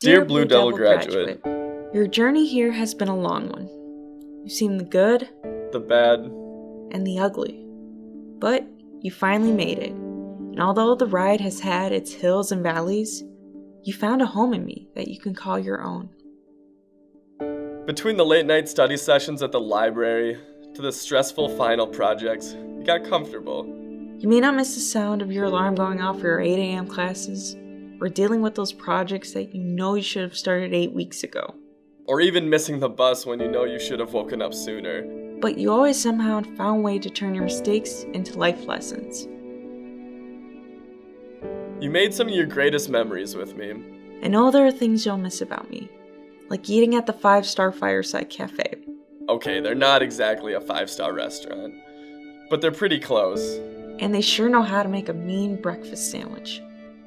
Dear Blue Devil graduate, your journey here has been a long one. You've seen the good, the bad, and the ugly. But you finally made it. And although the ride has had its hills and valleys, you found a home in me that you can call your own. Between the late night study sessions at the library to the stressful final projects, you got comfortable. You may not miss the sound of your alarm going off for your 8 a.m. classes, or dealing with those projects that you know you should have started 8 weeks ago. Or even missing the bus when you know you should have woken up sooner. But you always somehow found a way to turn your mistakes into life lessons. You made some of your greatest memories with me. I know there are things you'll miss about me, like eating at the 5-star Fireside Cafe. Okay, they're not exactly a 5-star restaurant, but they're pretty close. And they sure know how to make a mean breakfast sandwich.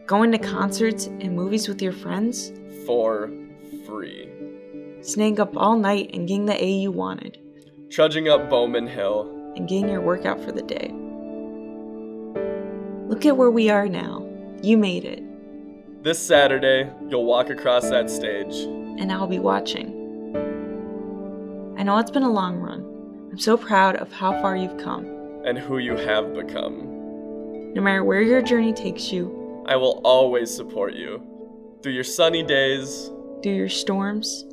Going to concerts and movies with your friends? For free. Staying up all night and getting the A you wanted. Trudging up Bowman Hill. And getting your workout for the day. Look at where we are now. You made it. This Saturday, you'll walk across that stage. And I'll be watching. I know it's been a long run. I'm so proud of how far you've come. And who you have become. No matter where your journey takes you, I will always support you. Through your sunny days. Through your storms.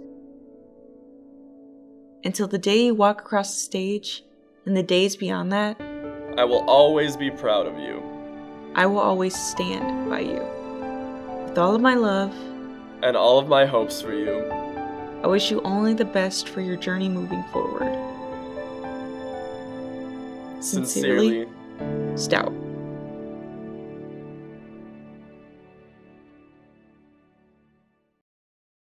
Until the day you walk across the stage, and the days beyond that. I will always be proud of you. I will always stand by you. With all of my love. And all of my hopes for you. I wish you only the best for your journey moving forward. Sincerely, Stout.